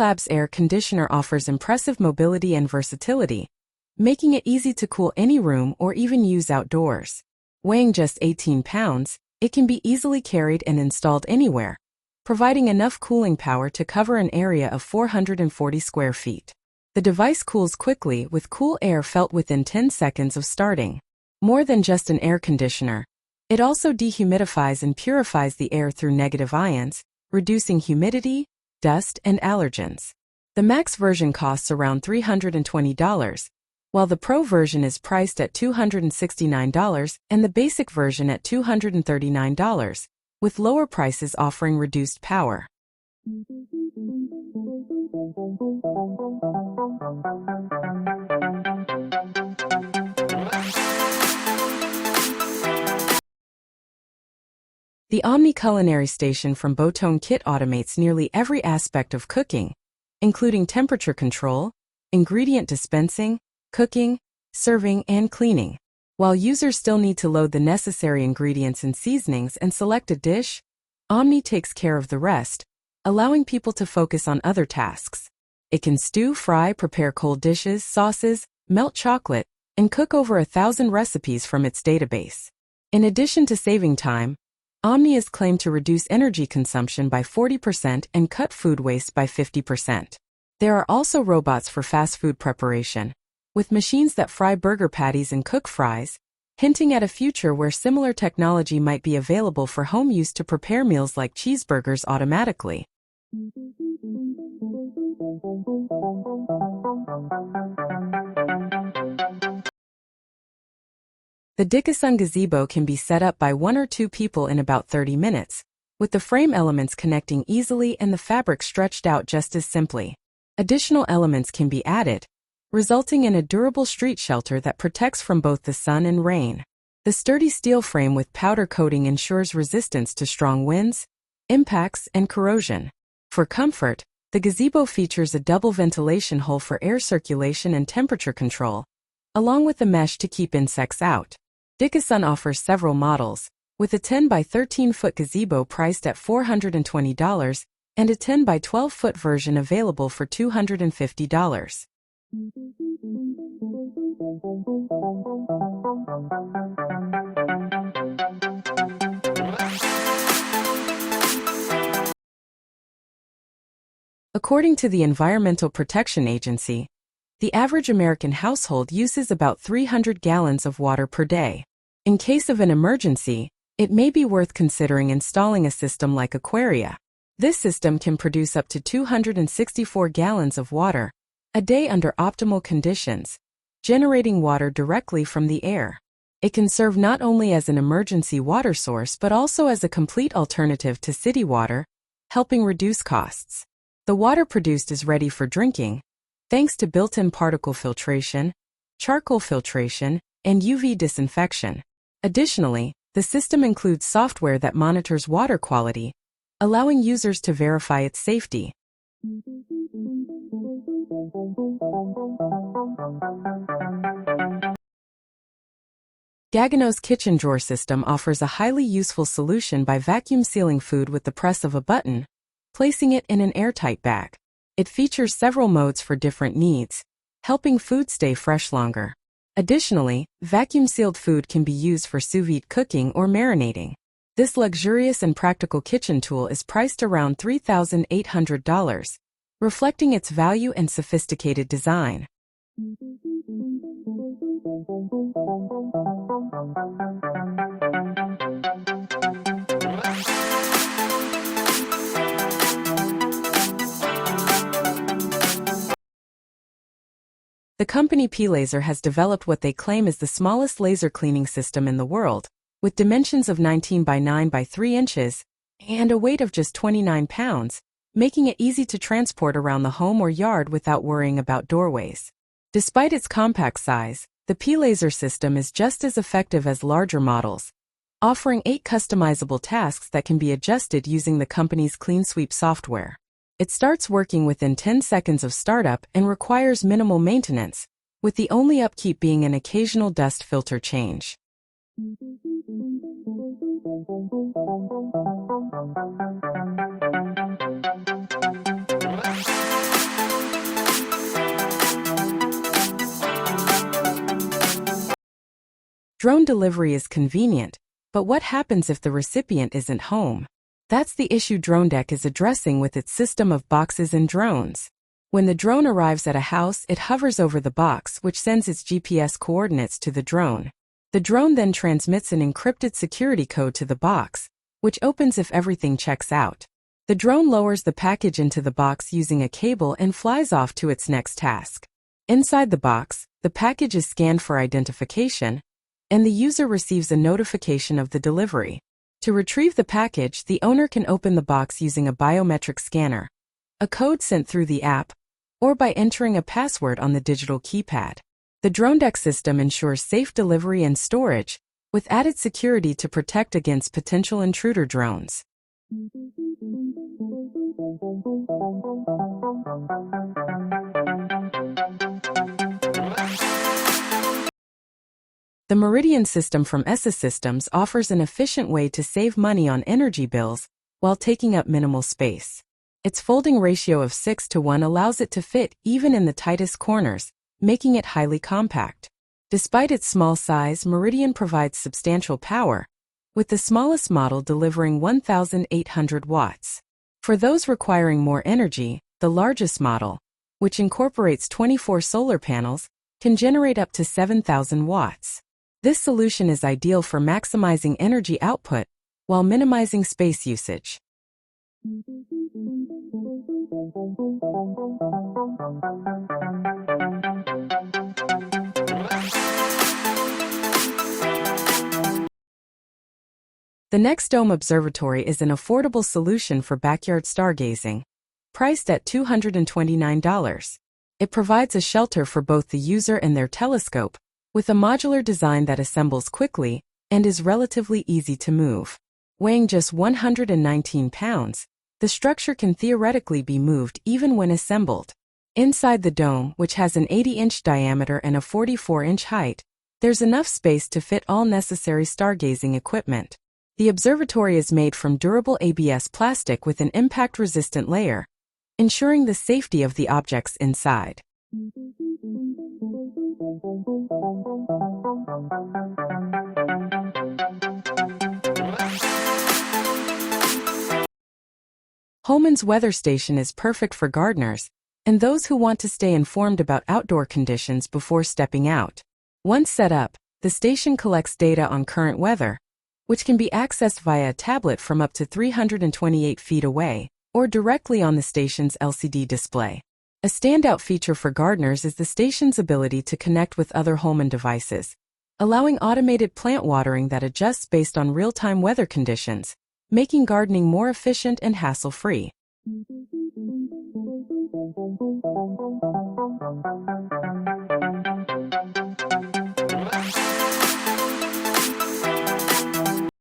PenClab's air conditioner offers impressive mobility and versatility, making it easy to cool any room or even use outdoors. Weighing just 18 pounds, it can be easily carried and installed anywhere, providing enough cooling power to cover an area of 440 square feet. The device cools quickly with cool air felt within 10 seconds of starting. More than just an air conditioner, it also dehumidifies and purifies the air through negative ions, reducing humidity, dust, and allergens. The Max version costs around $320, while the Pro version is priced at $269 and the basic version at $239, with lower prices offering reduced power. The Omni culinary station from Botone Kit automates nearly every aspect of cooking, including temperature control, ingredient dispensing, cooking, serving, and cleaning. While users still need to load the necessary ingredients and seasonings and select a dish, Omni takes care of the rest, allowing people to focus on other tasks. It can stew, fry, prepare cold dishes, sauces, melt chocolate, and cook over 1,000 recipes from its database. In addition to saving time, Omni is claimed to reduce energy consumption by 40% and cut food waste by 50%. There are also robots for fast food preparation, with machines that fry burger patties and cook fries, hinting at a future where similar technology might be available for home use to prepare meals like cheeseburgers automatically. The Dikasun gazebo can be set up by 1 or 2 people in about 30 minutes, with the frame elements connecting easily and the fabric stretched out just as simply. Additional elements can be added, resulting in a durable street shelter that protects from both the sun and rain. The sturdy steel frame with powder coating ensures resistance to strong winds, impacts, and corrosion. For comfort, the gazebo features a double ventilation hole for air circulation and temperature control, along with a mesh to keep insects out. Dikasun offers several models, with a 10 by 13 foot gazebo priced at $420 and a 10 by 12 foot version available for $250. According to the Environmental Protection Agency, the average American household uses about 300 gallons of water per day. In case of an emergency, it may be worth considering installing a system like Aquaria. This system can produce up to 264 gallons of water a day under optimal conditions, generating water directly from the air. It can serve not only as an emergency water source but also as a complete alternative to city water, helping reduce costs. The water produced is ready for drinking, thanks to built-in particle filtration, charcoal filtration, and UV disinfection. Additionally, the system includes software that monitors water quality, allowing users to verify its safety. Gaggenau's kitchen drawer system offers a highly useful solution by vacuum sealing food with the press of a button, placing it in an airtight bag. It features several modes for different needs, helping food stay fresh longer. Additionally, vacuum-sealed food can be used for sous vide cooking or marinating. This luxurious and practical kitchen tool is priced around $3,800, reflecting its value and sophisticated design. The company P-Laser has developed what they claim is the smallest laser cleaning system in the world, with dimensions of 19 by 9 by 3 inches and a weight of just 29 pounds, making it easy to transport around the home or yard without worrying about doorways. Despite its compact size, the P-Laser system is just as effective as larger models, offering 8 customizable tasks that can be adjusted using the company's Clean Sweep software. It starts working within 10 seconds of startup and requires minimal maintenance, with the only upkeep being an occasional dust filter change. Drone delivery is convenient, but what happens if the recipient isn't home? That's the issue Dronedek is addressing with its system of boxes and drones. When the drone arrives at a house, it hovers over the box, which sends its GPS coordinates to the drone. The drone then transmits an encrypted security code to the box, which opens if everything checks out. The drone lowers the package into the box using a cable and flies off to its next task. Inside the box, the package is scanned for identification, and the user receives a notification of the delivery. To retrieve the package, the owner can open the box using a biometric scanner, a code sent through the app, or by entering a password on the digital keypad. The Dronedek system ensures safe delivery and storage, with added security to protect against potential intruder drones. The Meridian system from ESA Systems offers an efficient way to save money on energy bills while taking up minimal space. Its folding ratio of 6:1 allows it to fit even in the tightest corners, making it highly compact. Despite its small size, Meridian provides substantial power, with the smallest model delivering 1,800 watts. For those requiring more energy, the largest model, which incorporates 24 solar panels, can generate up to 7,000 watts. This solution is ideal for maximizing energy output while minimizing space usage. The NexDome Observatory is an affordable solution for backyard stargazing, priced at $229. It provides a shelter for both the user and their telescope, with a modular design that assembles quickly and is relatively easy to move. Weighing just 119 pounds, the structure can theoretically be moved even when assembled. Inside the dome, which has an 80-inch diameter and a 44-inch height, there's enough space to fit all necessary stargazing equipment. The observatory is made from durable ABS plastic with an impact-resistant layer, ensuring the safety of the objects inside. Holman's weather station is perfect for gardeners and those who want to stay informed about outdoor conditions before stepping out. Once set up, the station collects data on current weather, which can be accessed via a tablet from up to 328 feet away, or directly on the station's LCD display. A standout feature for gardeners is the station's ability to connect with other Holman devices, allowing automated plant watering that adjusts based on real-time weather conditions, making gardening more efficient and hassle-free.